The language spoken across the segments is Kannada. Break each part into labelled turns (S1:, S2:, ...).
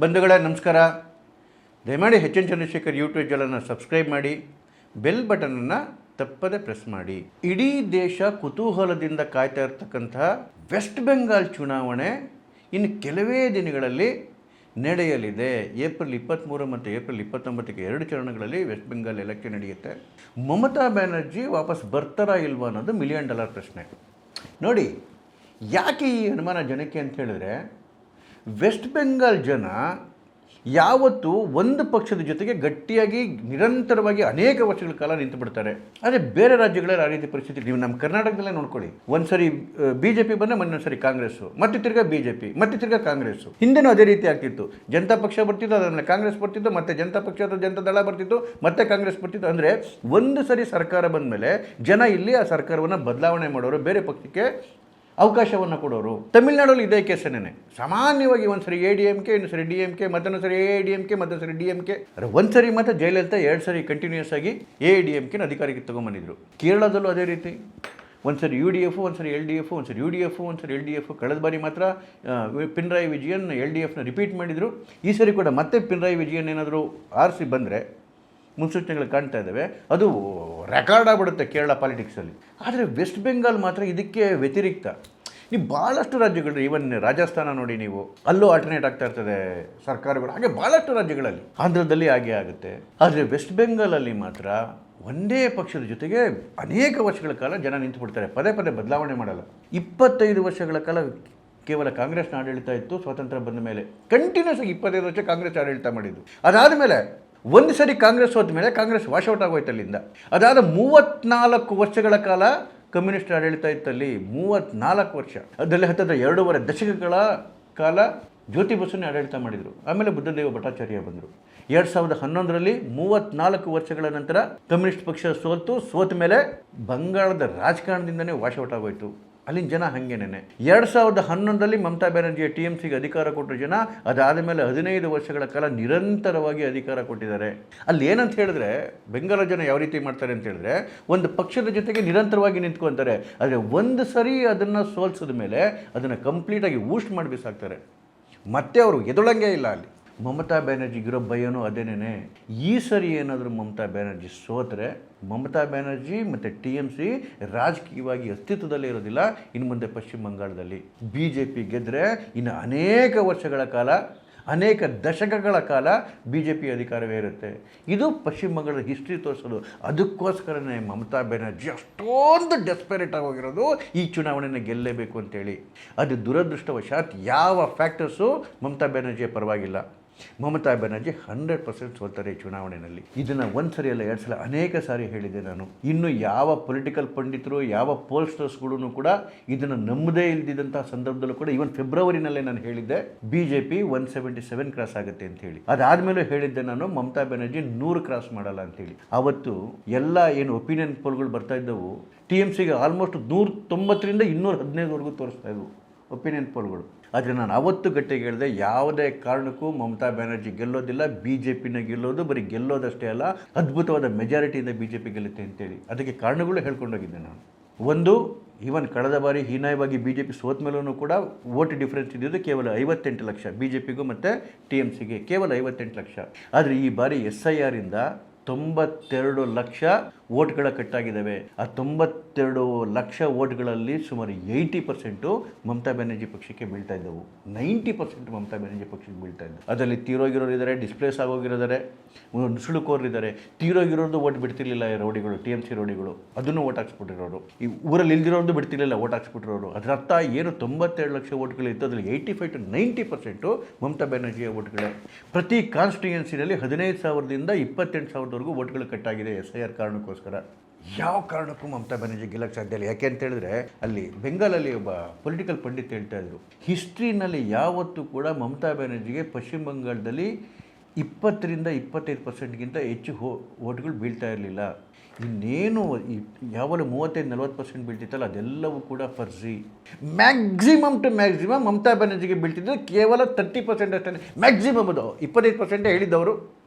S1: ಬಂಧುಗಳೇ ನಮಸ್ಕಾರ. ದಯಮಾಡಿ ಎಚ್ ಎನ್ ಚಂದ್ರಶೇಖರ್ ಯೂಟ್ಯೂಬ್ ಚಾನಲ್ನ ಸಬ್ಸ್ಕ್ರೈಬ್ ಮಾಡಿ, ಬೆಲ್ ಬಟನನ್ನು ತಪ್ಪದೆ ಪ್ರೆಸ್ ಮಾಡಿ. ಇಡೀ ದೇಶ ಕುತೂಹಲದಿಂದ ಕಾಯ್ತಾ ಇರ್ತಕ್ಕಂತಹ ವೆಸ್ಟ್ ಬೆಂಗಾಲ್ ಚುನಾವಣೆ ಇನ್ನು ಕೆಲವೇ ದಿನಗಳಲ್ಲಿ ನಡೆಯಲಿದೆ. ಏಪ್ರಿಲ್ 23 ಮತ್ತು ಏಪ್ರಿಲ್ 29ಕ್ಕೆ 2 ಚರಣಗಳಲ್ಲಿ ವೆಸ್ಟ್ ಬೆಂಗಾಲ್ ಎಲೆಕ್ಷನ್ ನಡೆಯುತ್ತೆ. ಮಮತಾ ಬ್ಯಾನರ್ಜಿ ವಾಪಸ್ ಬರ್ತಾರಾ ಇಲ್ವಾ ಅನ್ನೋದು $1 ಮಿಲಿಯನ್ ಪ್ರಶ್ನೆ. ನೋಡಿ, ಯಾಕೆ ಈ ಅನುಮಾನ ಜನಕ್ಕೆ ಅಂತ ಹೇಳಿದ್ರೆ, ವೆಸ್ಟ್ ಬೆಂಗಾಲ್ ಜನ ಯಾವತ್ತೂ ಒಂದು ಪಕ್ಷದ ಜೊತೆಗೆ ಗಟ್ಟಿಯಾಗಿ ನಿರಂತರವಾಗಿ ಅನೇಕ ವರ್ಷಗಳ ಕಾಲ ನಿಂತು ಬಿಡ್ತಾರೆ. ಆದರೆ ಬೇರೆ ರಾಜ್ಯಗಳಲ್ಲಿ ಆ ರೀತಿ ಪರಿಸ್ಥಿತಿ ನೀವು ನಮ್ಮ ಕರ್ನಾಟಕದಲ್ಲೇ ನೋಡ್ಕೊಳ್ಳಿ. ಒಂದು ಸರಿ BJP ಬಂದರೆ ಮೊನ್ನೊಂದು ಸರಿ ಕಾಂಗ್ರೆಸ್ಸು, ಮತ್ತೆ ತಿರ್ಗಾ BJP, ಮತ್ತೆ ತಿರ್ಗಾ ಕಾಂಗ್ರೆಸ್ಸು. ಹಿಂದೆನೂ ಅದೇ ರೀತಿ ಆಗ್ತಿತ್ತು. ಜನತಾ ಪಕ್ಷ ಬರ್ತಿತ್ತು, ಅದಾದಮೇಲೆ ಕಾಂಗ್ರೆಸ್ ಬರ್ತಿತ್ತು, ಮತ್ತೆ ಜನತಾ ಪಕ್ಷ ಅಥವಾ ಜನತಾ ದಳ ಬರ್ತಿತ್ತು, ಮತ್ತೆ ಕಾಂಗ್ರೆಸ್ ಬರ್ತಿತ್ತು. ಅಂದರೆ ಒಂದು ಸರಿ ಸರ್ಕಾರ ಬಂದ ಮೇಲೆ ಜನ ಇಲ್ಲಿ ಆ ಸರ್ಕಾರವನ್ನು ಬದಲಾವಣೆ ಮಾಡೋರು, ಬೇರೆ ಪಕ್ಷಕ್ಕೆ ಅವಕಾಶವನ್ನು ಕೊಡೋರು. ತಮಿಳುನಾಡಲ್ಲಿ ಇದೇ ಕೇಸೇನೆ. ಸಾಮಾನ್ಯವಾಗಿ ಒಂದು ಸರಿ ADMK, ಇನ್ನೊಂದು ಸರಿ DMK, ಮತ್ತೊಂದು ಸರಿ ADMK, ಮತ್ತೊಂದು ಸರಿ DMK. ಒಂದು ಸರಿ ಮತ್ತು ಜಯಲಲಿತಾ 2 ಸರಿ ಕಂಟಿನ್ಯೂಸ್ ಆಗಿ ADMKನ ಅಧಿಕಾರಕ್ಕೆ ತೊಗೊಂಬಂದಿದ್ರು. ಕೇರಳದಲ್ಲೂ ಅದೇ ರೀತಿ. ಒಂದು ಸರಿ UDF, ಒಂದು ಸರಿ LDF, ಒಂದು ಸರಿ UDF, ಒಂದು ಸರಿ LDF. ಕಳೆದ ಬಾರಿ ಮಾತ್ರ ಪಿನರಾಯಿ ವಿಜಯನ್ LDFನ ರಿಪೀಟ್ ಮಾಡಿದರು. ಈ ಸರಿ ಕೂಡ ಮತ್ತೆ ಪಿನರಾಯಿ ವಿಜಯನ್ ಏನಾದರೂ ಆರಿಸಿ ಬಂದರೆ ಮುನ್ಸೂಚನೆಗಳು ಕಾಣ್ತಾ ಇದ್ದಾವೆ. ಅದು ರೆಕಾರ್ಡ್ ಆಗಿಬಿಡುತ್ತೆ ಕೇರಳ ಪಾಲಿಟಿಕ್ಸಲ್ಲಿ. ಆದರೆ ವೆಸ್ಟ್ ಬೆಂಗಾಲ್ ಮಾತ್ರ ಇದಕ್ಕೆ ವ್ಯತಿರಿಕ್ತ. ನೀವು ಭಾಳಷ್ಟು ರಾಜ್ಯಗಳು, ಈವನ್ ರಾಜಸ್ಥಾನ ನೋಡಿ, ನೀವು ಅಲ್ಲೂ ಆಲ್ಟರ್ನೇಟ್ ಆಗ್ತಾ ಇರ್ತದೆ ಸರ್ಕಾರಗಳು. ಹಾಗೆ ಭಾಳಷ್ಟು ರಾಜ್ಯಗಳಲ್ಲಿ, ಆಂಧ್ರದಲ್ಲಿ ಹಾಗೆ ಆಗುತ್ತೆ. ಆದರೆ ವೆಸ್ಟ್ ಬೆಂಗಾಲಲ್ಲಿ ಮಾತ್ರ ಒಂದೇ ಪಕ್ಷದ ಜೊತೆಗೆ ಅನೇಕ ವರ್ಷಗಳ ಕಾಲ ಜನ ನಿಂತು ಬಿಡ್ತಾರೆ. ಪದೇ ಪದೇ ಬದಲಾವಣೆ ಮಾಡಲ್ಲ. 25 ವರ್ಷಗಳ ಕಾಲ ಕೇವಲ ಕಾಂಗ್ರೆಸ್ನ ಆಡಳಿತ ಇತ್ತು. ಸ್ವಾತಂತ್ರ್ಯ ಬಂದ ಮೇಲೆ ಕಂಟಿನ್ಯೂಸ್ ಆಗಿ 25 ವರ್ಷ ಕಾಂಗ್ರೆಸ್ ಆಡಳಿತ ಮಾಡಿದ್ದು. ಅದಾದಮೇಲೆ ಒಂದು ಸರಿ ಕಾಂಗ್ರೆಸ್ ಹೋದ ಮೇಲೆ ಕಾಂಗ್ರೆಸ್ ವಾಶೌಟ್ ಆಗೋಯ್ತು ಅಲ್ಲಿಂದ. ಅದಾದ 34 ವರ್ಷಗಳ ಕಾಲ ಕಮ್ಯುನಿಸ್ಟ್ ಆಡಳಿತ ಇತ್ತಲ್ಲಿ. 34 ವರ್ಷ. ಅದರಲ್ಲಿ ಹತ್ತಿರ 2.5 ದಶಕಗಳ ಕಾಲ ಜ್ಯೋತಿ ಬಸುನೇ ಆಡಳಿತ ಮಾಡಿದರು. ಆಮೇಲೆ ಬುದ್ಧದೇವ ಭಟ್ಟಾಚಾರ್ಯ ಬಂದರು. 2011ರಲ್ಲಿ 34 ವರ್ಷಗಳ ನಂತರ ಕಮ್ಯುನಿಸ್ಟ್ ಪಕ್ಷ ಸೋತ ಮೇಲೆ ಬಂಗಾಳದ ರಾಜಕಾರಣದಿಂದನೇ ವಾಶೌಟ್ ಆಗೋಯ್ತು. ಅಲ್ಲಿನ ಜನ ಹಾಗೇನೆ. 2011ರಲ್ಲಿ ಮಮತಾ ಬ್ಯಾನರ್ಜಿಯ TMCಗೆ ಅಧಿಕಾರ ಕೊಟ್ಟರು ಜನ. ಅದಾದ ಮೇಲೆ 15 ವರ್ಷಗಳ ಕಾಲ ನಿರಂತರವಾಗಿ ಅಧಿಕಾರ ಕೊಟ್ಟಿದ್ದಾರೆ. ಅಲ್ಲಿ ಏನಂತ ಹೇಳಿದ್ರೆ, ಬೆಂಗಾಲ ಜನ ಯಾವ ರೀತಿ ಮಾಡ್ತಾರೆ ಅಂತ ಹೇಳಿದ್ರೆ, ಒಂದು ಪಕ್ಷದ ಜೊತೆಗೆ ನಿರಂತರವಾಗಿ ನಿಂತ್ಕೊತಾರೆ. ಆದರೆ ಒಂದು ಸರಿ ಅದನ್ನು ಸೋಲಿಸಿದ ಮೇಲೆ ಅದನ್ನು ಕಂಪ್ಲೀಟಾಗಿ ಊಸ್ಟ್ ಮಾಡಿ ಬಿಸಾಕ್ತಾರೆ. ಮತ್ತೆ ಅವರು ಎದುಳಂಗೆ ಇಲ್ಲ. ಅಲ್ಲಿ ಮಮತಾ ಬ್ಯಾನರ್ಜಿಗಿರೋ ಭಯನೂ ಅದೇನೇ. ಈ ಸರಿ ಏನಾದರೂ ಮಮತಾ ಬ್ಯಾನರ್ಜಿ ಸೋತರೆ ಮಮತಾ ಬ್ಯಾನರ್ಜಿ ಮತ್ತು TMC ರಾಜಕೀಯವಾಗಿ ಅಸ್ತಿತ್ವದಲ್ಲೇ ಇರೋದಿಲ್ಲ. ಇನ್ನು ಮುಂದೆ ಪಶ್ಚಿಮ ಬಂಗಾಳದಲ್ಲಿ BJP ಗೆದ್ದರೆ ಇನ್ನು ಅನೇಕ ವರ್ಷಗಳ ಕಾಲ, ಅನೇಕ ದಶಕಗಳ ಕಾಲ BJP ಅಧಿಕಾರವೇ ಇರುತ್ತೆ. ಇದು ಪಶ್ಚಿಮ ಬಂಗಾಳದ ಹಿಸ್ಟ್ರಿ ತೋರಿಸೋದು. ಅದಕ್ಕೋಸ್ಕರನೇ ಮಮತಾ ಬ್ಯಾನರ್ಜಿ ಅಷ್ಟೊಂದು ಡೆಸ್ಪರೇಟ್ ಆಗೋಗಿರೋದು ಈ ಚುನಾವಣೆಯನ್ನು ಗೆಲ್ಲಲೇಬೇಕು ಅಂತೇಳಿ. ಅದು ದುರದೃಷ್ಟವಶಾತ್ ಯಾವ ಫ್ಯಾಕ್ಟರ್ಸು ಮಮತಾ ಬ್ಯಾನರ್ಜಿಯ ಪರವಾಗಿಲ್ಲ. ಮಮತಾ ಬ್ಯಾನರ್ಜಿ 100% ಸೋಲ್ತಾರೆ ಈ ಚುನಾವಣೆಯಲ್ಲಿ. ಇದನ್ನು ಒಂದು ಸರಿ ಅಲ್ಲ, 2 ಸಲ ಅನೇಕ ಸಾರಿ ಹೇಳಿದೆ ನಾನು. ಇನ್ನು ಯಾವ ಪೊಲಿಟಿಕಲ್ ಪಂಡಿತರು, ಯಾವ ಪೋಲ್ಸ್ಟರ್ಸ್ಗಳೂ ಕೂಡ ಇದನ್ನು ನಂಬದೇ ಇಲ್ದಿದ್ದಂಥ ಸಂದರ್ಭದಲ್ಲೂ ಕೂಡ, ಈವನ್ ಫೆಬ್ರವರಿನಲ್ಲೇ ನಾನು ಹೇಳಿದ್ದೆ BJP 177 ಕ್ರಾಸ್ ಆಗುತ್ತೆ ಅಂತ ಹೇಳಿ. ಅದಾದಮೇಲೆ ಹೇಳಿದ್ದೆ ನಾನು, ಮಮತಾ ಬ್ಯಾನರ್ಜಿ 100 ಕ್ರಾಸ್ ಮಾಡಲ್ಲ ಅಂತೇಳಿ. ಆವತ್ತು ಎಲ್ಲ ಏನು ಒಪಿನಿಯನ್ ಪೋಲ್ಗಳು ಬರ್ತಾ ಇದ್ದವು, TMCಗೆ ಆಲ್ಮೋಸ್ಟ್ 190ರಿಂದ 215ವರೆಗೂ ತೋರಿಸ್ತಾ ಇದ್ವು ಒಪಿನಿಯನ್ ಪೋಲ್ಗಳು. ಆದರೆ ನಾನು ಅವತ್ತು ಗಟ್ಟಿಗೆ ಹೇಳಿದೆ, ಯಾವುದೇ ಕಾರಣಕ್ಕೂ ಮಮತಾ ಬ್ಯಾನರ್ಜಿ ಗೆಲ್ಲೋದಿಲ್ಲ, BJPನ ಗೆಲ್ಲೋದು. ಬರೀ ಗೆಲ್ಲೋದಷ್ಟೇ ಅಲ್ಲ, ಅದ್ಭುತವಾದ ಮೆಜಾರಿಟಿಯಿಂದ BJP ಗೆಲ್ಲುತ್ತೆ ಅಂತೇಳಿ. ಅದಕ್ಕೆ ಕಾರಣಗಳು ಹೇಳ್ಕೊಂಡೋಗಿದ್ದೆ ನಾನು. ಒಂದು, ಈವನ್ ಕಳೆದ ಬಾರಿ ಹೀನಾಯವಾಗಿ BJP ಸೋತ ಮೇಲೂ ಕೂಡ ವೋಟ್ ಡಿಫ್ರೆನ್ಸ್ ಇದ್ದಿದ್ದು ಕೇವಲ 58 ಲಕ್ಷ. BJPಗೂ ಮತ್ತು TMCಗೆ ಕೇವಲ 58 ಲಕ್ಷ. ಆದರೆ ಈ ಬಾರಿ SIR ಇಂದ 92 ಲಕ್ಷ ವೋಟ್ಗಳ ಕಟ್ಟಾಗಿದ್ದಾವೆ. ಆ 92 ಲಕ್ಷ ವೋಟ್ಗಳಲ್ಲಿ ಸುಮಾರು 80% ಮಮತಾ ಬ್ಯಾನರ್ಜಿ ಪಕ್ಷಕ್ಕೆ ಬೀಳ್ತಾ ಇದ್ದವು. 90% ಮಮತಾ ಬ್ಯಾನರ್ಜಿ ಪಕ್ಷಕ್ಕೆ ಬೀಳ್ತಾ ಇದ್ದವು. ಅದರಲ್ಲಿ ತೀರೋಗಿರೋರು ಇದ್ದಾರೆ, ಡಿಸ್ಪ್ಲೇಸ್ ಆಗೋಗಿರೋದಾರೆ, ನುಸುಳುಕೋರಿದ್ದಾರೆ. ತೀರೋಗಿರೋದು ವೋಟ್ ಬಿಡ್ತಿರ್ಲಿಲ್ಲ ಈ ರೌಡಿಗಳು, TMC ರೌಡಿಗಳು. ಅದನ್ನು ವೋಟ್ ಹಾಕ್ಸ್ಬಿಟ್ಟಿರೋರು. ಈ ಊರಲ್ಲಿ ಇಲ್ದಿರೋದು ಬಿಡ್ತಿರ್ಲಿಲ್ಲ, ವೋಟ್ ಹಾಕ್ಸ್ಬಿಟ್ಟಿರೋರು. ಅದರ ಅರ್ಥ ಏನು, 92 ಲಕ್ಷ ವೋಟ್ಗಳಿತ್ತು, ಅದರಲ್ಲಿ 85 to 90% ಮಮತಾ ಬ್ಯಾನರ್ಜಿಯ ವೋಟ್ಗಳೇ. ಪ್ರತಿ ಕಾನ್ಸ್ಟಿಟ್ಯೂಯೆನ್ಸಿನಲ್ಲಿ 15,000ದಿಂದ 28,000ವರೆಗೂ ವೋಟ್ಗಳು ಕಟ್ಟಾಗಿದೆ SIR ಕಾರಣಕ್ಕೋಸ್ಕರ. ಯಾವ ಕಾರಣಕ್ಕೂ ಮಮತಾ ಬ್ಯಾನರ್ಜಿ ಗೆಲ್ಲಕ್ಕೆ ಸಾಧ್ಯ ಇಲ್ಲ. ಯಾಕೆ ಅಂತ ಹೇಳಿದ್ರೆ, ಅಲ್ಲಿ ಬೆಂಗಾಲಲ್ಲಿ ಒಬ್ಬ ಪೊಲಿಟಿಕಲ್ ಪಂಡಿತ್ ಹೇಳ್ತಾ ಇದ್ರು, ಹಿಸ್ಟ್ರಿನಲ್ಲಿ ಯಾವತ್ತೂ ಕೂಡ ಮಮತಾ ಬ್ಯಾನರ್ಜಿಗೆ ಪಶ್ಚಿಮ ಬಂಗಾಳದಲ್ಲಿ 20ರಿಂದ 25%ಗಿಂತ ಹೆಚ್ಚು ವೋಟ್ಗಳು ಬೀಳ್ತಾ ಇರಲಿಲ್ಲ. ಇನ್ನೇನು ಯಾವಾಗಲೂ 35-40% ಬೀಳ್ತಿತ್ತಲ್ಲ, ಅದೆಲ್ಲವೂ ಕೂಡ Farzi. Maximum to maximum Mamata ಬ್ಯಾನರ್ಜಿಗೆ ಬೀಳ್ತಿದ್ದು ಕೇವಲ 30% ಅಷ್ಟೇ. ಮ್ಯಾಕ್ಸಿಮಮ್ ಅದು 25% ಹೇಳಿದ್ದವರು.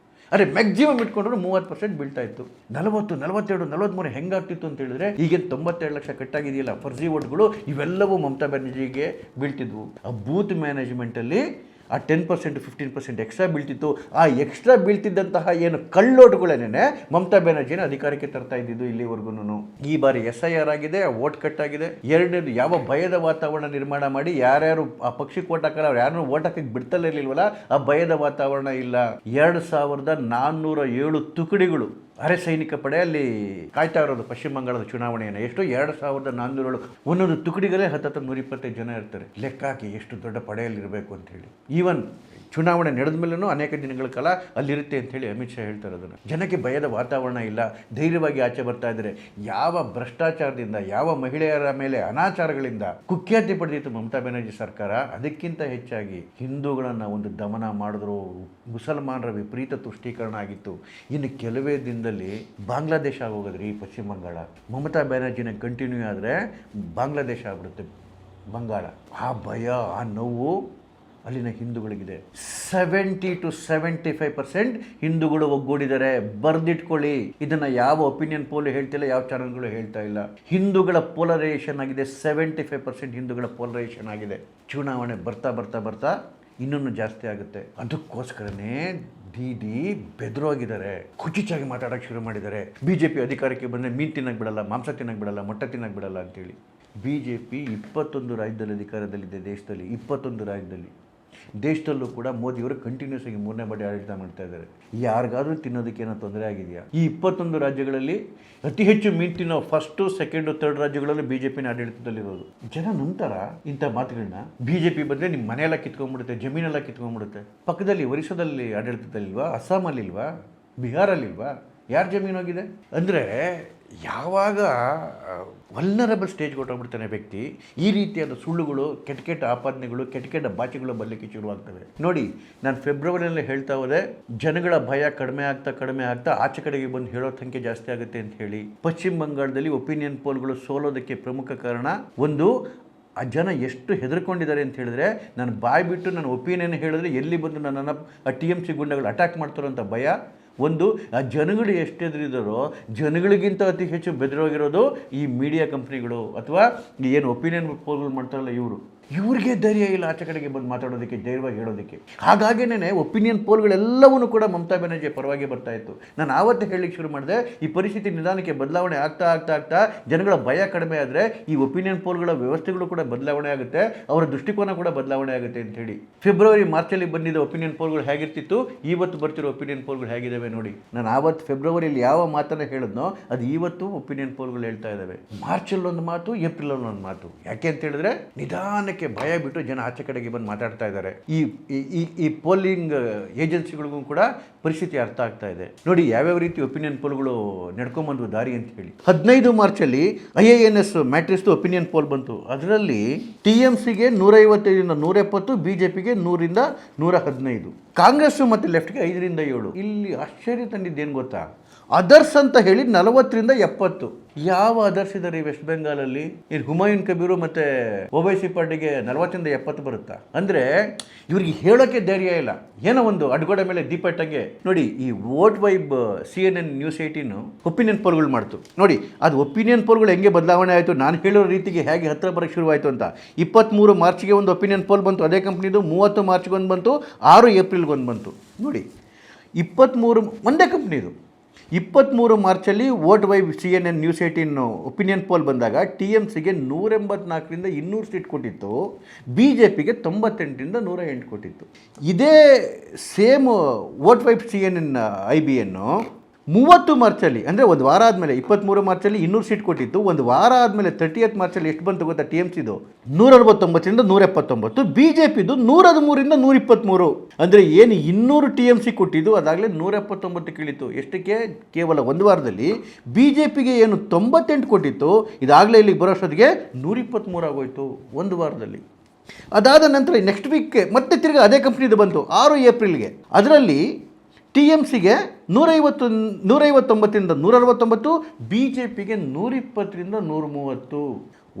S1: ಅರೆ ಮ್ಯಾಕ್ಸಿಮಮ್ ಇಟ್ಕೊಂಡ್ರು 30% ಬೀಳ್ತಾ ಇತ್ತು. 40, 42, 43 ಹೆಂಗಾಗ್ತಿತ್ತು ಅಂತ ಹೇಳಿದ್ರೆ, ಈಗೇನು 92 ಲಕ್ಷ ಕಟ್ಟಾಗಿದೆಯಲ್ಲ ಫರ್ಜಿ ವೋಟ್ಗಳು, ಇವೆಲ್ಲವೂ ಮಮತಾ ಬ್ಯಾನರ್ಜಿಗೆ ಬೀಳ್ತಿದ್ವು. ಆ ಬೂತ್ ಮ್ಯಾನೇಜ್ಮೆಂಟಲ್ಲಿ ಆ 10% 15% ಎಕ್ಸ್ಟ್ರಾ ಬೀಳ್ತಿತ್ತು. ಆ ಎಕ್ಸ್ಟ್ರಾ ಬೀಳ್ತಿದ್ದಂತಹ ಏನು ಕಳ್ಳೋಟುಗಳೇನೆ ಮಮತಾ ಬ್ಯಾನರ್ಜಿನ ಅಧಿಕಾರಕ್ಕೆ ತರ್ತಾ ಇದ್ದಿದ್ದು ಇಲ್ಲಿವರೆಗೂ. ಈ ಬಾರಿ SIR ಆಗಿದೆ, ವೋಟ್ ಕಟ್ ಆಗಿದೆ. ಎರಡನೇದು ಯಾವ ಭಯದ ವಾತಾವರಣ ನಿರ್ಮಾಣ ಮಾಡಿ ಯಾರ್ಯಾರು ಆ ಪಕ್ಷಕ್ಕೆ ವೋಟ್ ಹಾಕಲ್ಲ ಅವ್ರು ಯಾರನ್ನೂ ವೋಟ್ ಹಾಕಕ್ಕೆ ಬಿಡ್ತಲೇ ಇರಲಿಲ್ವಲ್ಲ, ಆ ಭಯದ ವಾತಾವರಣ ಇಲ್ಲ. 2407 ತುಕಡಿಗಳು ಅರೆ ಸೈನಿಕ ಪಡೆ ಅಲ್ಲಿ ಕಾಯ್ತಾ ಇರೋದು ಪಶ್ಚಿಮ ಬಂಗಾಳದ ಚುನಾವಣೆಯನ್ನು. ಎಷ್ಟು 2407 ಒಂದೊಂದು ತುಕಡಿಗಳೇ 125 ಜನ ಇರ್ತಾರೆ. ಲೆಕ್ಕ ಹಾಕಿ ಎಷ್ಟು ದೊಡ್ಡ ಪಡೆಯಲ್ಲಿರಬೇಕು ಅಂತೇಳಿ. ಈವನ್ ಚುನಾವಣೆ ನಡೆದ ಮೇಲೂ ಅನೇಕ ದಿನಗಳ ಕಾಲ ಅಲ್ಲಿರುತ್ತೆ ಅಂಥೇಳಿ ಅಮಿತ್ ಶಾ ಹೇಳ್ತಾರೆ. ಅದನ್ನು ಜನಕ್ಕೆ ಭಯದ ವಾತಾವರಣ ಇಲ್ಲ, ಧೈರ್ಯವಾಗಿ ಆಚೆ ಬರ್ತಾ ಇದ್ದಾರೆ. ಯಾವ ಭ್ರಷ್ಟಾಚಾರದಿಂದ, ಯಾವ ಮಹಿಳೆಯರ ಮೇಲೆ ಅನಾಚಾರಗಳಿಂದ ಕುಖ್ಯಾತಿ ಪಡೆದಿತ್ತು ಮಮತಾ ಬ್ಯಾನರ್ಜಿ ಸರ್ಕಾರ. ಅದಕ್ಕಿಂತ ಹೆಚ್ಚಾಗಿ ಹಿಂದೂಗಳನ್ನು ಒಂದು ದಮನ ಮಾಡಿದ್ರು, ಮುಸಲ್ಮಾನರ ವಿಪರೀತ ತುಷ್ಟೀಕರಣ ಆಗಿತ್ತು. ಇನ್ನು ಕೆಲವೇ ದಿನದಲ್ಲಿ ಬಾಂಗ್ಲಾದೇಶ ಆಗೋಗೋದ್ರಿ ಪಶ್ಚಿಮ ಬಂಗಾಳ. ಮಮತಾ ಬ್ಯಾನರ್ಜಿನ ಕಂಟಿನ್ಯೂ ಆದರೆ ಬಾಂಗ್ಲಾದೇಶ ಆಗ್ಬಿಡುತ್ತೆ ಬಂಗಾಳ. ಆ ಭಯ, ಆ ನೋವು ಅಲ್ಲಿನ ಹಿಂದೂಗಳಿಗಿದೆ. 70 to 75% ಹಿಂದೂಗಳು ಒಗ್ಗೂಡಿದ್ದಾರೆ. ಬರೆದಿಟ್ಕೊಳ್ಳಿ. ಇದನ್ನು ಯಾವ ಒಪಿನಿಯನ್ ಪೋಲ್ ಹೇಳ್ತಿಲ್ಲ, ಯಾವ ಚಾನಲ್ಗಳು ಹೇಳ್ತಾ ಇಲ್ಲ. ಹಿಂದೂಗಳ ಪೋಲರೈಸೇಷನ್ ಆಗಿದೆ. 75% ಹಿಂದೂಗಳ ಪೋಲರೈಸೇಷನ್ ಆಗಿದೆ. ಚುನಾವಣೆ ಬರ್ತಾ ಬರ್ತಾ ಬರ್ತಾ ಇನ್ನೂ ಜಾಸ್ತಿ ಆಗುತ್ತೆ. ಅದಕ್ಕೋಸ್ಕರನೇ ದೀದಿ ಬೆದರೋಗಿದ್ದಾರೆ, ಕುಚಿಚಾಗಿ ಮಾತಾಡೋಕ್ಕೆ ಶುರು ಮಾಡಿದ್ದಾರೆ. BJP ಅಧಿಕಾರಕ್ಕೆ ಬಂದರೆ ಮೀನು ತಿನ್ನಕ್ಕೆ ಬಿಡಲ್ಲ, ಮಾಂಸ ತಿನ್ನಕ್ಕೆ ಬಿಡಲ್ಲ, ಮೊಟ್ಟೆ ತಿನ್ನಕ್ಕೆ ಬಿಡಲ್ಲ ಅಂತೇಳಿ. BJP 21 ರಾಜ್ಯದಲ್ಲಿ ಅಧಿಕಾರದಲ್ಲಿದೆ. ದೇಶದಲ್ಲಿ 21 ರಾಜ್ಯದಲ್ಲಿ. ದೇಶದಲ್ಲೂ ಕೂಡ ಮೋದಿಯವರು ಕಂಟಿನ್ಯೂಸ್ ಆಗಿ 3ನೇ ಬಾರಿ ಆಡಳಿತ ಮಾಡ್ತಾ ಇದ್ದಾರೆ. ಯಾರಿಗಾದ್ರೂ ತಿನ್ನೋದಕ್ಕೆ ಏನೋ ತೊಂದರೆ ಆಗಿದೆಯಾ? ಈ 21 ರಾಜ್ಯಗಳಲ್ಲಿ ಅತಿ ಹೆಚ್ಚು ಮೀನು ತಿನ್ನೋ ಫಸ್ಟು, ಸೆಕೆಂಡು, ಥರ್ಡ್ ರಾಜ್ಯಗಳಲ್ಲಿ BJPನ ಆಡಳಿತದಲ್ಲಿರೋದು. ಜನ ನಂತರ ಇಂಥ ಮಾತುಗಳನ್ನ BJP ಬಂದರೆ ನಿಮ್ಮ ಮನೆಯೆಲ್ಲ ಕಿತ್ಕೊಂಡ್ಬಿಡುತ್ತೆ, ಜಮೀನೆಲ್ಲ ಕಿತ್ಕೊಂಡ್ಬಿಡುತ್ತೆ. ಪಕ್ಕದಲ್ಲಿ ಒರಿಸ್ಸಾದಲ್ಲಿ ಆಡಳಿತದಲ್ಲಿಲ್ವಾ? ಅಸ್ಸಾಮಲ್ಲಿಲ್ವಾ? ಬಿಹಾರಲ್ಲಿಲ್ವಾ? ಯಾರ ಜಮೀನು ಹೋಗಿದೆ? ಅಂದರೆ ಯಾವಾಗ ವಲ್ನರಬಲ್ ಸ್ಟೇಜ್ಗೆ ಹೊಟ್ಟೋಗ್ಬಿಡ್ತಾನೆ ವ್ಯಕ್ತಿ, ಈ ರೀತಿಯಾದ ಸುಳ್ಳುಗಳು, ಕೆಟ್ಟ ಕೆಟ್ಟ ಆಪಾದನೆಗಳು, ಕೆಟ್ಟ ಕೆಟ್ಟ ಬಾಚಿಗಳು ಬರಲಿಕ್ಕೆ ಶುರುವಾಗ್ತವೆ. ನೋಡಿ, ನಾನು ಫೆಬ್ರವರಿಯಲ್ಲೇ ಹೇಳ್ತಾ ಹೋದೆ, ಜನಗಳ ಭಯ ಕಡಿಮೆ ಆಗ್ತಾ ಆಚೆ ಕಡೆಗೆ ಬಂದು ಹೇಳೋ ಸಂಖ್ಯೆ ಜಾಸ್ತಿ ಆಗುತ್ತೆ ಅಂತ ಹೇಳಿ. ಪಶ್ಚಿಮ ಬಂಗಾಳದಲ್ಲಿ ಒಪಿನಿಯನ್ ಪೋಲ್ಗಳು ಸೋಲೋದಕ್ಕೆ ಪ್ರಮುಖ ಕಾರಣ ಒಂದು, ಆ ಜನ ಎಷ್ಟು ಹೆದರ್ಕೊಂಡಿದ್ದಾರೆ ಅಂತ ಹೇಳಿದ್ರೆ, ನಾನು ಬಾಯಿ ಬಿಟ್ಟು ನನ್ನ ಒಪಿನಿಯನ್ ಹೇಳಿದ್ರೆ ಎಲ್ಲಿ ಬಂದು ನನ್ನನ್ನು TMC ಗುಂಡಗಳು ಅಟ್ಯಾಕ್ ಮಾಡ್ತಾರೋ ಅಂತ ಭಯ ಒಂದು. ಆ ಜನಗಳು ಎಷ್ಟು ಹೆದರಿದಾರೋ, ಜನಗಳಿಗಿಂತ ಅತಿ ಹೆಚ್ಚು ಬೆದರೋಗಿರೋದು ಈ ಮೀಡಿಯಾ ಕಂಪ್ನಿಗಳು ಅಥವಾ ಏನು ಒಪಿನಿಯನ್ ಪೋಲ್ಗಳು ಮಾಡ್ತಾರಲ್ಲ ಇವ್ರಿಗೆ ಧೈರ್ಯ ಇಲ್ಲ ಆಚೆ ಕಡೆಗೆ ಬಂದು ಮಾತಾಡೋದಕ್ಕೆ, ಧೈರ್ಯವಾಗಿ ಹೇಳೋದಕ್ಕೆ. ಹಾಗಾಗಿನೇ ಒಪಿನಿಯನ್ ಪೋಲ್ಗಳೆಲ್ಲವೂ ಕೂಡ ಮಮತಾ ಬ್ಯಾನರ್ಜಿ ಪರವಾಗಿ ಬರ್ತಾ ಇತ್ತು. ನಾನು ಆವತ್ತೇ ಹೇಳಲಿಕ್ಕೆ ಶುರು ಮಾಡಿದೆ, ಈ ಪರಿಸ್ಥಿತಿ ನಿಧಾನಕ್ಕೆ ಬದಲಾವಣೆ ಆಗ್ತಾ ಜನಗಳ ಭಯ ಕಡಿಮೆ ಆದರೆ ಈ ಒಪಿನಿಯನ್ ಪೋಲ್ಗಳ ವ್ಯವಸ್ಥೆಗಳು ಕೂಡ ಬದಲಾವಣೆ ಆಗುತ್ತೆ, ಅವರ ದೃಷ್ಟಿಕೋನ ಕೂಡ ಬದಲಾವಣೆ ಆಗುತ್ತೆ ಅಂತೇಳಿ. ಫೆಬ್ರವರಿ ಮಾರ್ಚಲ್ಲಿ ಬಂದಿದ್ದ ಒಪಿನಿಯನ್ ಪೋಲ್ಗಳು ಹೇಗಿರ್ತಿತ್ತು, ಇವತ್ತು ಬರ್ತಿರೋ ಒಪಿನಿಯನ್ ಪೋಲ್ಗಳು ಹೇಗಿದ್ದಾವೆ ನೋಡಿ. ನಾನು ಆವತ್ತು ಫೆಬ್ರವರಿಯಲ್ಲಿ ಯಾವ ಮಾತನ್ನು ಹೇಳಿದ್ನೋ ಅದು ಇವತ್ತು ಒಪಿನಿಯನ್ ಪೋಲ್ಗಳು ಹೇಳ್ತಾ ಇದ್ದಾವೆ. ಮಾರ್ಚಲ್ಲೊಂದು ಮಾತು, ಏಪ್ರಿಲಲ್ಲೊಂದು ಮಾತು. ಯಾಕೆ ಅಂತ ಹೇಳಿದ್ರೆ ನಿಧಾನಕ್ಕೆ ಭಯ ಬಿಟ್ಟು ಜನ ಆಚೆ ಕಡೆಗೆ ಬಂದು ಮಾತಾಡ್ತಾ ಇದ್ದಾರೆ. ಈ ಪೋಲಿಂಗ್ ಏಜೆನ್ಸಿಗಳಿಗೂ ಕೂಡ ಪರಿಸ್ಥಿತಿ ಅರ್ಥ ಆಗ್ತಾ ಇದೆ. ನೋಡಿ ಯಾವ್ಯಾವ ರೀತಿ ಒಪಿನಿಯನ್ ಪೋಲ್ಗಳು ನಡ್ಕೊಂಡ್ಬಂದು ದಾರಿ ಅಂತ ಹೇಳಿ. 15 ಮಾರ್ಚಲ್ಲಿ IANS ಮ್ಯಾಟ್ರಿಕ್ಸ್ ಒಪಿನಿಯನ್ ಪೋಲ್ ಬಂತು. ಅದರಲ್ಲಿ TMCಗೆ 155ರಿಂದ 170, BJPಗೆ 100ರಿಂದ 115, ಕಾಂಗ್ರೆಸ್ ಮತ್ತು ಲೆಫ್ಟ್ಗೆ 5ರಿಂದ 7. ಇಲ್ಲಿ ಆಶ್ಚರ್ಯ ತಂದಿದ್ದೇನು ಗೊತ್ತಾ, ಅದರ್ಸ್ ಅಂತ ಹೇಳಿ 40ರಿಂದ 70. ಯಾವ ಅದರ್ಸ್ ಇದ್ದಾರೆ ವೆಸ್ಟ್ ಬೆಂಗಾಲಲ್ಲಿ? ಇಲ್ಲಿ ಹುಮಾಯೂನ್ ಕಬೀರು ಮತ್ತು OBC ಪಾರ್ಟಿಗೆ 40ರಿಂದ 70 ಬರುತ್ತಾ? ಅಂದರೆ ಇವ್ರಿಗೆ ಹೇಳೋಕ್ಕೆ ಧೈರ್ಯ ಇಲ್ಲ. ಏನೋ ಒಂದು ಅಡ್ಗೋಡೆ ಮೇಲೆ ದೀಪ ಇಟ್ಟಂಗೆ. ನೋಡಿ, ಈ vote vibe CNN News 18 opinion ಪೋಲ್ಗಳು ಮಾಡ್ತು. ನೋಡಿ ಅದು ಒಪಿನಿಯನ್ ಪೋಲ್ಗಳು ಹೆಂಗೆ ಬದಲಾವಣೆ ಆಯಿತು, ನಾನು ಹೇಳೋ ರೀತಿಗೆ ಹೇಗೆ ಹತ್ತಿರ ಬರೋಕ್ಕೆ ಶುರುವಾಯಿತು ಅಂತ. 23 ಮಾರ್ಚ್ಗೆ ಒಂದು ಒಪಿನಿಯನ್ ಪೋಲ್ ಬಂತು ಅದೇ ಕಂಪ್ನಿದು, 30 ಮಾರ್ಚ್ಗೆ ಒಂದು ಬಂತು, 6 ಏಪ್ರಿಲ್ಗೆ ಒಂದು ಬಂತು. ನೋಡಿ 23 ಒಂದೇ ಕಂಪ್ನಿದು. 23 ಮಾರ್ಚಲ್ಲಿ vote vibe CNN News 18 opinion poll ಬಂದಾಗ TMCಗೆ 184ರಿಂದ 200 ಸೀಟ್ ಕೊಟ್ಟಿತ್ತು, BJPಗೆ 98ರಿಂದ 108 ಕೊಟ್ಟಿತ್ತು. ಇದೇ same vote vibe CNN IBN 30 ಮಾರ್ಚಲ್ಲಿ, ಅಂದರೆ ಒಂದು ವಾರ ಆದಮೇಲೆ 23 ಮಾರ್ಚಲ್ಲಿ 200 ಸೀಟ್ ಕೊಟ್ಟಿತ್ತು. ಒಂದು ವಾರ ಆದಮೇಲೆ 30th ಮಾರ್ಚಲ್ಲಿ ಎಷ್ಟು ಬಂತು ಗೊತ್ತಾ? TMCದು 169ರಿಂದ 179, BJPದು 113ರಿಂದ 123. ಅಂದರೆ ಏನು 200 TMC ಕೊಟ್ಟಿದ್ದು ಅದಾಗಲೇ 179 ಇಳಿತು. ಎಷ್ಟಕ್ಕೆ? ಕೇವಲ ಒಂದು ವಾರದಲ್ಲಿ. BJPಗೆ ಏನು 98 ಕೊಟ್ಟಿತ್ತು, ಇದಾಗಲೇ ಇಲ್ಲಿಗೆ ಬರೋಷ್ಟೊತ್ತಿಗೆ 123 ಆಗೋಯ್ತು ಒಂದು ವಾರದಲ್ಲಿ. ಅದಾದ ನಂತರ ನೆಕ್ಸ್ಟ್ ವೀಕ್ ಮತ್ತೆ ತಿರ್ಗಿ ಅದೇ ಕಂಪ್ನಿದು ಬಂತು 6 ಏಪ್ರಿಲ್ಗೆ. ಅದರಲ್ಲಿ TMCಗೆ 159ರಿಂದ 169, BJPಗೆ 120ರಿಂದ 130.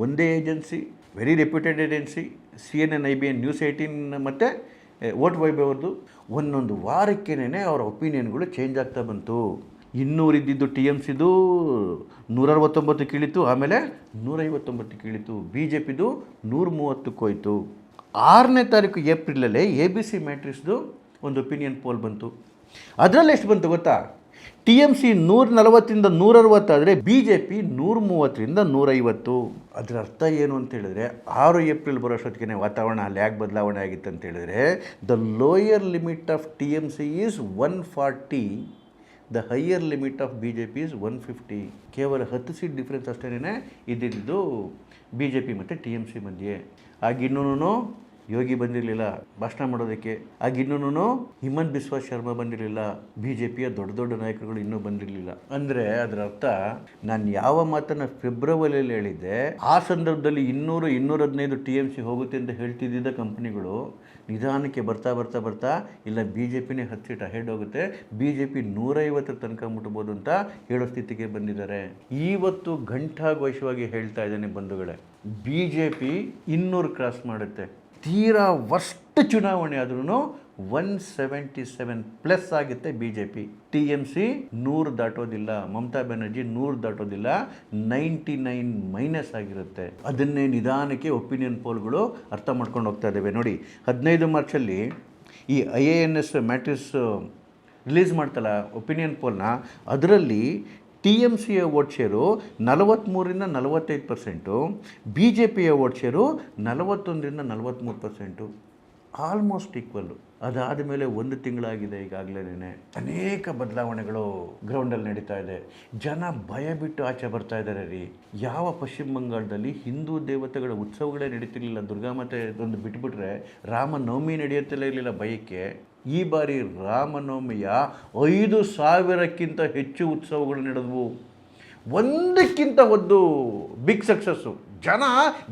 S1: ಒಂದೇ agency, very reputed agency CNN IBN News 18 ಮತ್ತು ವೋಟ್ ವೈಬ್ ಅವ್ರದ್ದು. ಒಂದೊಂದು ವಾರಕ್ಕೇನೆ ಅವರ ಒಪಿನಿಯನ್ಗಳು ಚೇಂಜ್ ಆಗ್ತಾ ಬಂತು. 200 ಇದ್ದಿದ್ದು TMCದು 169 ಇಳಿತು, ಆಮೇಲೆ 159 ಇಳಿತು, BJPದು 130 ಹೋಯ್ತು. 6ನೇ ತಾರೀಕು ಏಪ್ರಿಲಲ್ಲೇ ABC ಮ್ಯಾಟ್ರಿಕ್ಸ್ದು ಒಂದು ಒಪಿನಿಯನ್ ಪೋಲ್ ಬಂತು. ಅದರಲ್ಲಿ ಎಷ್ಟು ಬಂತು ಗೊತ್ತಾ? TMC 140ರಿಂದ 160 ಆದರೆ BJP 130ರಿಂದ 150. ಅದರ ಅರ್ಥ ಏನು ಅಂತ ಹೇಳಿದ್ರೆ 6 ಏಪ್ರಿಲ್ ಬರೋಷ್ಟೊತ್ತಿಗೆ ವಾತಾವರಣ ಅಲ್ಲಿ ಯಾಕೆ ಬದಲಾವಣೆ ಆಗಿತ್ತು ಅಂತ ಹೇಳಿದ್ರೆ, the lower limit of TMC is 140, the higher limit of BJP is 150. ಕೇವಲ 10 ಸೀಟ್ ಡಿಫ್ರೆನ್ಸ್ ಅಷ್ಟೇ ಇದ್ದಿದ್ದು BJP ಮತ್ತು TMC ಮಧ್ಯೆ. ಆಗಿನ್ನೂ ಯೋಗಿ ಬಂದಿರಲಿಲ್ಲ ಭಾಷಣ ಮಾಡೋದಕ್ಕೆ, ಆಗಿನ್ನೂ ಹಿಮಂತ್ ಬಿಸ್ವಾ ಶರ್ಮಾ ಬಂದಿರಲಿಲ್ಲ, BJPಯ ದೊಡ್ಡ ದೊಡ್ಡ ನಾಯಕರುಗಳು ಇನ್ನೂ ಬಂದಿರಲಿಲ್ಲ. ಅಂದರೆ ಅದರ ಅರ್ಥ, ನಾನು ಯಾವ ಮಾತನ್ನು ಫೆಬ್ರವರಿಯಲ್ಲಿ ಹೇಳಿದ್ದೆ ಆ ಸಂದರ್ಭದಲ್ಲಿ 200-215 TMC ಹೋಗುತ್ತೆ ಅಂತ ಹೇಳ್ತಿದ್ದ ಕಂಪ್ನಿಗಳು ನಿಧಾನಕ್ಕೆ ಬರ್ತಾ ಬರ್ತಾ ಬರ್ತಾ ಇಲ್ಲ BJPನೇ 10 ಸೀಟ್ ಅಹೆಡ್ ಹೋಗುತ್ತೆ, BJP 150 ತನಕ ಮುಟ್ಬೋದು ಅಂತ ಹೇಳೋ ಸ್ಥಿತಿಗೆ ಬಂದಿದ್ದಾರೆ. ಇವತ್ತು ಘಂಟಾಘೋಷವಾಗಿ ಹೇಳ್ತಾ ಇದ್ದೇನೆ ಬಂಧುಗಳೇ, BJP 200 ಕ್ರಾಸ್ ಮಾಡುತ್ತೆ. ತೀರಾ ವರ್ಸ್ಟ್ ಚುನಾವಣೆ ಆದ್ರೂ 177+ ಆಗುತ್ತೆ BJP. TMC 100 ದಾಟೋದಿಲ್ಲ, ಮಮತಾ ಬ್ಯಾನರ್ಜಿ 100 ದಾಟೋದಿಲ್ಲ, 99- ಆಗಿರುತ್ತೆ. ಅದನ್ನೇ ನಿಧಾನಕ್ಕೆ ಒಪಿನಿಯನ್ ಪೋಲ್ಗಳು ಅರ್ಥ ಮಾಡ್ಕೊಂಡು ಹೋಗ್ತಾ ಇದ್ದಾವೆ. ನೋಡಿ, 15 ಮಾರ್ಚಲ್ಲಿ ಈ IANS ಮ್ಯಾಟ್ರಿಕ್ಸ್ ರಿಲೀಸ್ ಮಾಡ್ತಲ್ಲ ಒಪಿನಿಯನ್ ಪೋಲ್ನ, ಅದರಲ್ಲಿ TMCಯ ವೋಟ್ ಶೇರು 43ರಿಂದ 45%, BJPಯ ವೋಟ್ ಶೇರು 41ರಿಂದ 43%, ಆಲ್ಮೋಸ್ಟ್ ಈಕ್ವಲ್ಲು. ಅದಾದ ಮೇಲೆ 1 ತಿಂಗಳಾಗಿದೆ ಈಗಾಗಲೇ. ಅನೇಕ ಬದಲಾವಣೆಗಳು ಗ್ರೌಂಡಲ್ಲಿ ನಡೀತಾ ಇದೆ. ಜನ ಭಯ ಬಿಟ್ಟು ಆಚೆ ಬರ್ತಾ ಇದ್ದಾರೆ ರೀ. ಯಾವ ಪಶ್ಚಿಮ ಬಂಗಾಳದಲ್ಲಿ ಹಿಂದೂ ದೇವತೆಗಳ ಉತ್ಸವಗಳೇ ನಡೀತಿರ್ಲಿಲ್ಲ, ದುರ್ಗಾಮಾತೆ ಒಂದು ಬಿಟ್ಬಿಟ್ರೆ ರಾಮನವಮಿ ನಡೆಯುತ್ತಲೇ ಇರಲಿಲ್ಲ ಭಯಕ್ಕೆ. ಈ ಬಾರಿ ರಾಮನವಮಿಯ 5,000ಕ್ಕಿಂತ ಹೆಚ್ಚು ಉತ್ಸವಗಳು ನಡೆದವು. ಒಂದಕ್ಕಿಂತ ಒಂದು ಬಿಗ್ ಸಕ್ಸಸ್ಸು. ಜನ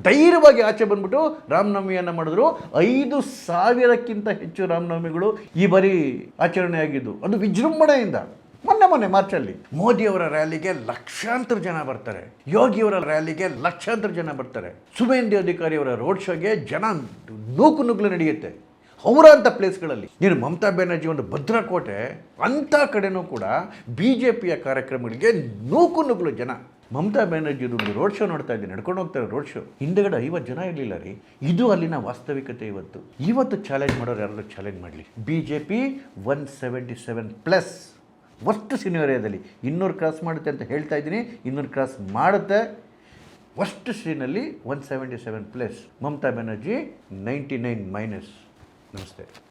S1: ಧೈರ್ಯವಾಗಿ ಆಚೆ ಬಂದ್ಬಿಟ್ಟು ರಾಮನವಮಿಯನ್ನು ಮಾಡಿದ್ರು. 5,000ಕ್ಕಿಂತ ಹೆಚ್ಚು ರಾಮನವಮಿಗಳು ಈ ಬಾರಿ ಆಚರಣೆ ಆಗಿದ್ದು, ಅದು ವಿಜೃಂಭಣೆಯಿಂದ. ಮೊನ್ನೆ ಮಾರ್ಚಲ್ಲಿ ಮೋದಿಯವರ ರ್ಯಾಲಿಗೆ ಲಕ್ಷಾಂತರ ಜನ ಬರ್ತಾರೆ, ಯೋಗಿಯವರ ರ್ಯಾಲಿಗೆ ಲಕ್ಷಾಂತರ ಜನ ಬರ್ತಾರೆ, ಸುವೇಂದು ಅಧಿಕಾರಿ ಅವರ ರೋಡ್ ಶೋಗೆ ಜನ ನೂಕು ನಡೆಯುತ್ತೆ. ಅವರ ಅಂಥ ಪ್ಲೇಸ್ಗಳಲ್ಲಿ ನೀನು ಮಮತಾ ಬ್ಯಾನರ್ಜಿ ಒಂದು ಭದ್ರಕೋಟೆ ಅಂಥ ಕಡೆನೂ ಕೂಡ BJPಯ ಕಾರ್ಯಕ್ರಮಗಳಿಗೆ ನೂಕು ಜನ. ಮಮತಾ ಬ್ಯಾನರ್ಜಿ ಒಂದು ರೋಡ್ ಶೋ ನೋಡ್ತಾ ಇದ್ದೀನಿ, ನಡ್ಕೊಂಡು ಹೋಗ್ತಾರೆ ರೋಡ್ ಶೋ, ಹಿಂದೆಗಡೆ 50 ಜನ ಇರಲಿಲ್ಲ ರೀ. ಇದು ಅಲ್ಲಿನ ವಾಸ್ತವಿಕತೆ. ಇವತ್ತು ಚಾಲೆಂಜ್ ಮಾಡೋರು ಯಾರಾದರೂ ಚಾಲೆಂಜ್ ಮಾಡಲಿ. BJP 177+, ವರ್ಸ್ಟ್ ಸಿನಿಯೋರಿಯಾದಲ್ಲಿ 200 ಕ್ರಾಸ್ ಮಾಡುತ್ತೆ ಅಂತ ಹೇಳ್ತಾ ಇದ್ದೀನಿ. 200 ಕ್ರಾಸ್ ಮಾಡುತ್ತೆ. ವರ್ಸ್ಟ್ ಸೀನಲ್ಲಿ 177+, ಮಮತಾ ಬ್ಯಾನರ್ಜಿ 99-. ನಮಸ್ತೆ.